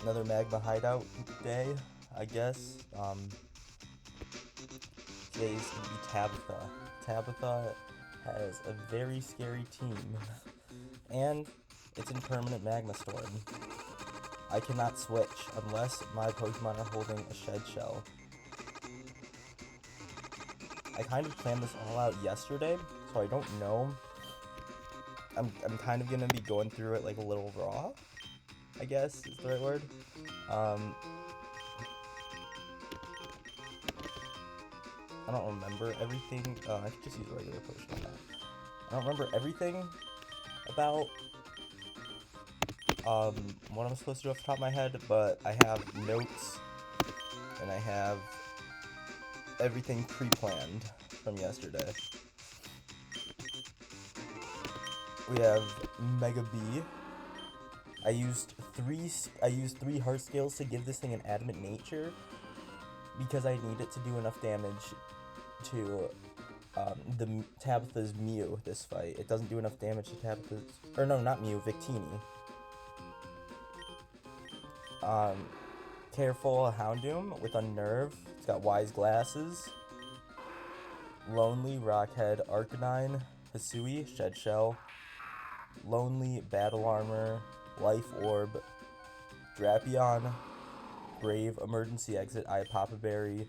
Another Magma hideout day, I guess. Today's gonna be Tabatha. Tabatha has a very scary team, and it's in permanent Magma Storm. I cannot switch unless my Pokemon are holding a Shed Shell. I kind of planned this all out yesterday, so I don't know. I'm kind of gonna be going through it like a little raw, I guess is the right word. I don't remember everything. I could just use a regular potion on that. I don't remember everything about what I'm supposed to do off the top of my head, but I have notes and I have everything pre-planned from yesterday. We have Mega B. I used three heart scales to give this thing an adamant nature because I need it to do enough damage to the Tabatha's Mew this fight. It doesn't do enough damage to Tabatha's, or no, not Mew, Victini. Careful Houndoom with Unnerve. It's got Wise Glasses. Lonely Rockhead Arcanine Hisui Shed Shell. Lonely Battle Armor Life Orb. Drapion Brave Emergency Exit Iapapa Berry.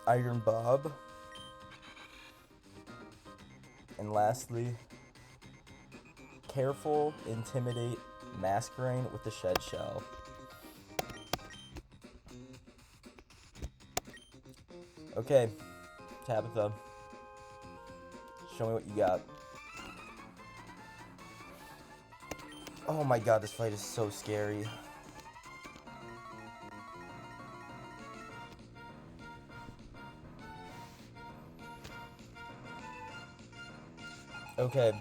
Iron Bob. And lastly, Careful Intimidate Masquerain with the Shed Shell. Okay, Tabatha, show me what you got. Oh my god, this fight is so scary. Okay,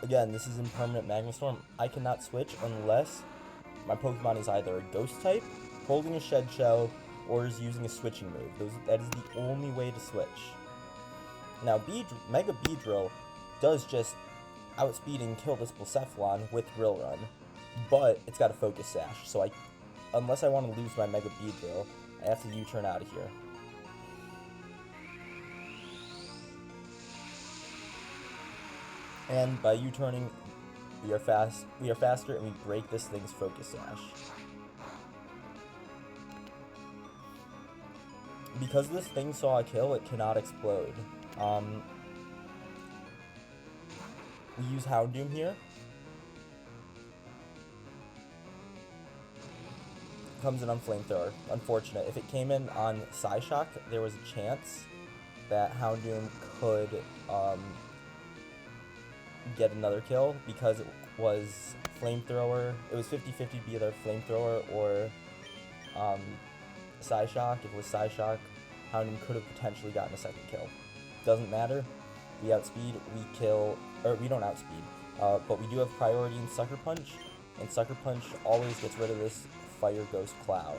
again, this is in permanent Magma Storm. I cannot switch unless my Pokemon is either a Ghost type, holding a Shed Shell, or is using a switching move. That is the only way to switch. Now, Mega Beedrill does just outspeed and kill this Blacephalon with Drill Run, but it's got a Focus Sash, so unless I want to lose my Mega Beedrill, I have to U-turn out of here. And by U-turning, we are faster, and we break this thing's Focus Sash. Because this thing saw a kill, it cannot explode. We use Houndoom here. Comes in on Flamethrower. Unfortunate. If it came in on Psyshock, there was a chance that Houndoom could get another kill because it was Flamethrower. It was 50-50 be either Flamethrower or Psyshock. If it was Psyshock, Houndoom could have potentially gotten a second kill. Doesn't matter. We outspeed, we kill, or we don't outspeed, but we do have priority in Sucker Punch, and Sucker Punch always gets rid of this Fire Ghost Clown.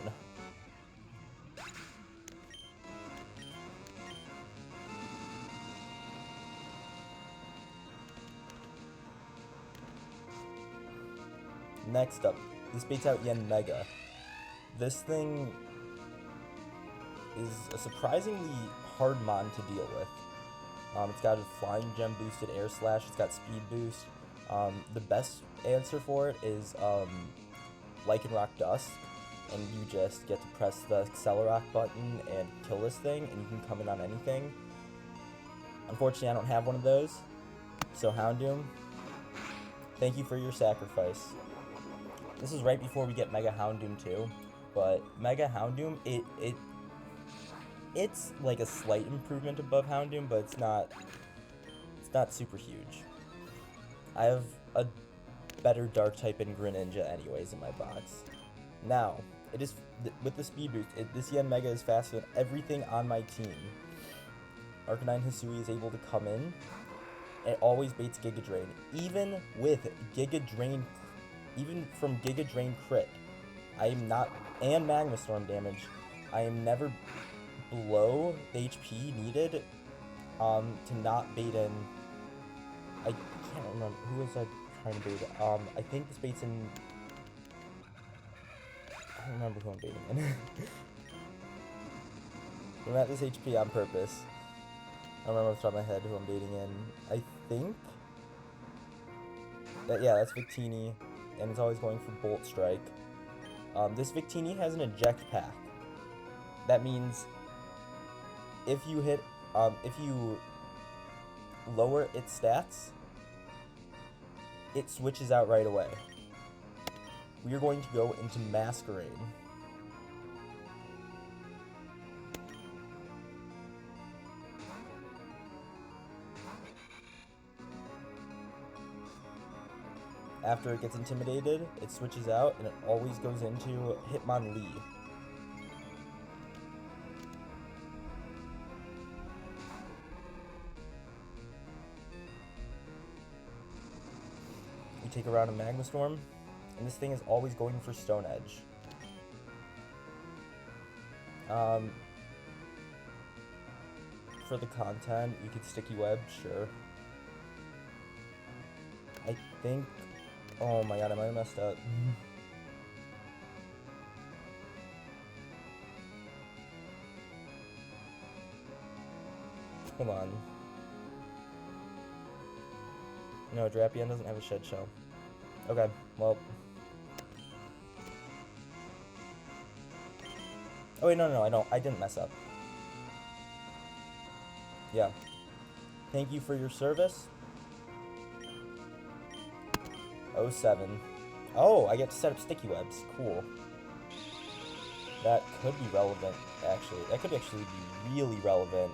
Next up, this baits out Yen Mega. This thing is a surprisingly hard mon to deal with. It's got a Flying Gem boosted Air Slash, it's got Speed Boost. The best answer for it is Lycanroc Dust, and you just get to press the Accelerock button and kill this thing, and you can come in on anything. Unfortunately, I don't have one of those, so Houndoom, thank you for your sacrifice. This is right before we get Mega Houndoom too, but Mega Houndoom, it's like a slight improvement above Houndoom, but it's not super huge. I have a better Dark type and Greninja anyways in my box. Now, it is with the Speed Boost, this Yen Mega is faster than everything on my team. Arcanine Hisui is able to come in. It always baits Giga Drain. Even with Giga Drain, even from Giga Drain crit, I am not, and Magma Storm damage, I am never below the HP needed to not bait in. I can't remember who was I trying to bait. I think this baits in don't remember who I'm baiting in. I'm at this HP on purpose. I don't remember off the top of my head who I'm baiting in. I think that, yeah, that's Victini, and it's always going for Bolt Strike. This Victini has an eject pack. That means if you hit, if you lower its stats, it switches out right away. We are going to go into Masquerade. After it gets intimidated, it switches out and it always goes into Hitmonlee. We take a round of Magma Storm, and this thing is always going for Stone Edge. For the content, you could Sticky Web, sure. I think... Oh my god, I might have messed up. Hold on. No, Drapion doesn't have a Shed Shell. Okay, well... Oh wait, no, I didn't mess up. Yeah. Thank you for your service. 07. Oh, I get to set up Sticky Webs. Cool. That could be relevant, actually. That could actually be really relevant.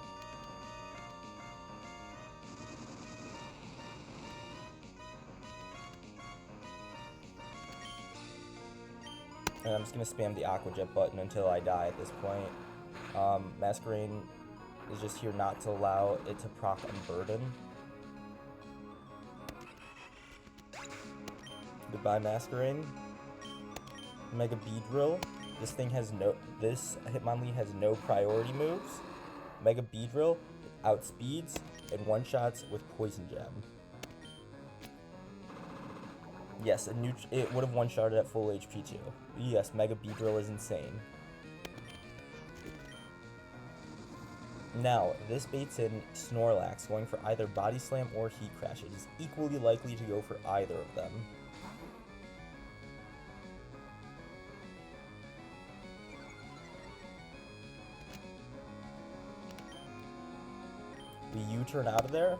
And I'm just going to spam the Aqua Jet button until I die at this point. Masquerade is just here not to allow it to proc Unburden. Goodbye, Masquerade. Mega Beedrill. This thing has no... This Hitmonlee has no priority moves. Mega Beedrill outspeeds and one-shots with Poison Gem. Yes, it would have one-shotted at full HP too. Yes, Mega Beedrill is insane. Now, this baits in Snorlax, going for either Body Slam or Heat Crash. It is equally likely to go for either of them. We U-turn out of there.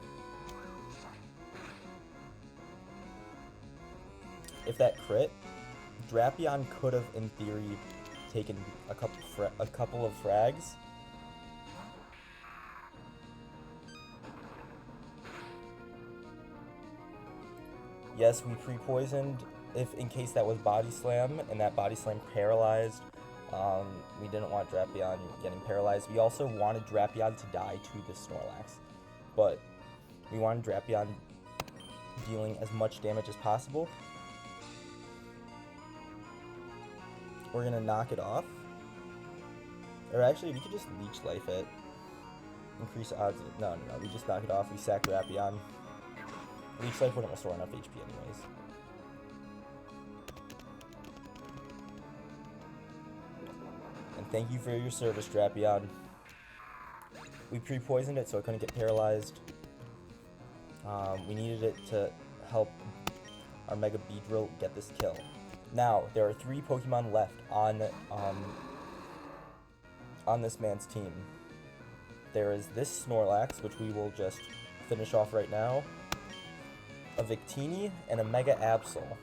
If that crit, Drapion could have, in theory, taken a couple of frags. Yes, we pre-poisoned in case that was Body Slam, and that Body Slam paralyzed. We didn't want Drapion getting paralyzed. We also wanted Drapion to die to the Snorlax, but we wanted Drapion dealing as much damage as possible. We're gonna knock it off. Or actually, we could just Leech Life it. Increase odds of... No, we just knock it off. We sack Drapion. Leech Life wouldn't restore enough HP anyways. And thank you for your service, Drapion. We pre-poisoned it so it couldn't get paralyzed. We needed it to help our Mega Beedrill get this kill. Now, there are 3 Pokemon left on this man's team. There is this Snorlax, which we will just finish off right now, a Victini, and a Mega Absol.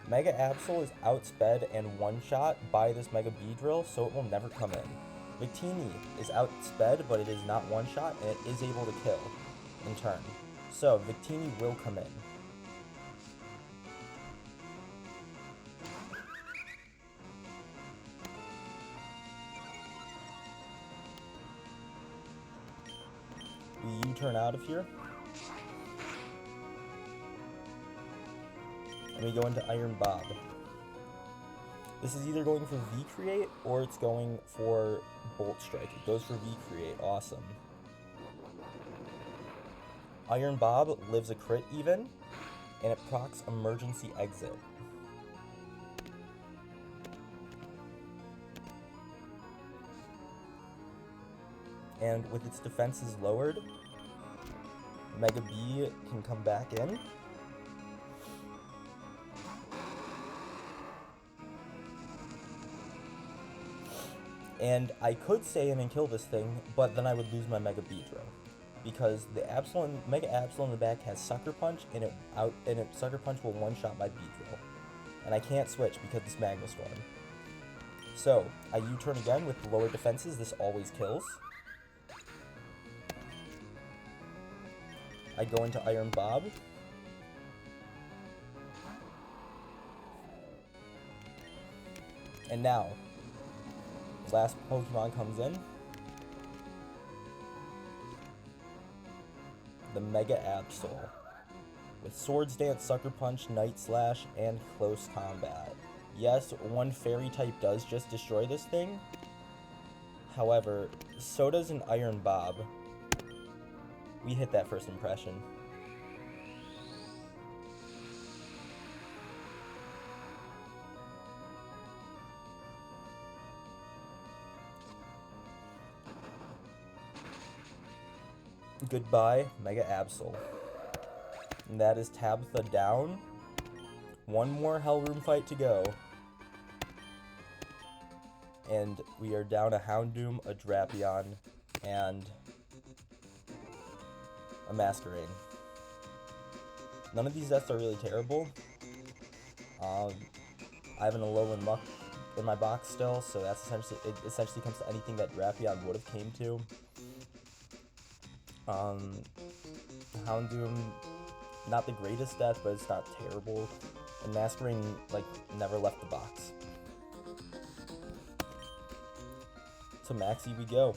Mega Absol is outsped and one-shot by this Mega Beedrill, so it will never come in. Victini is outsped, but it is not one-shot, and it is able to kill in turn. So, Victini will come in. We U-turn out of here. And we go into Iron Bob. This is either going for V-Create or it's going for Bolt Strike. It goes for V-Create. Awesome. Iron Bob lives a crit even, and it procs Emergency Exit. And with its defenses lowered, Mega B can come back in. And I could stay in and kill this thing, but then I would lose my Mega Beedrill. Because the Mega Absol in the back has Sucker Punch, and Sucker Punch will one-shot my Beedrill. And I can't switch because it's Magma Storm. So, I U-turn again with the lower defenses, this always kills. I go into Iron Bob. And now, last Pokemon comes in. The Mega Absol. With Swords Dance, Sucker Punch, Night Slash, and Close Combat. Yes, one Fairy type does just destroy this thing. However, so does an Iron Bob. We hit that first impression. Goodbye, Mega Absol. And that is Tabatha down. One more Hell Room fight to go. And we are down a Houndoom, a Drapion, and a Masquerain. None of these deaths are really terrible. I have an Alolan Muck in my box still, so that's essentially comes to anything that Drapion would have came to. Houndoom, not the greatest death, but it's not terrible. And Masquerain, like, never left the box. To Maxie we go.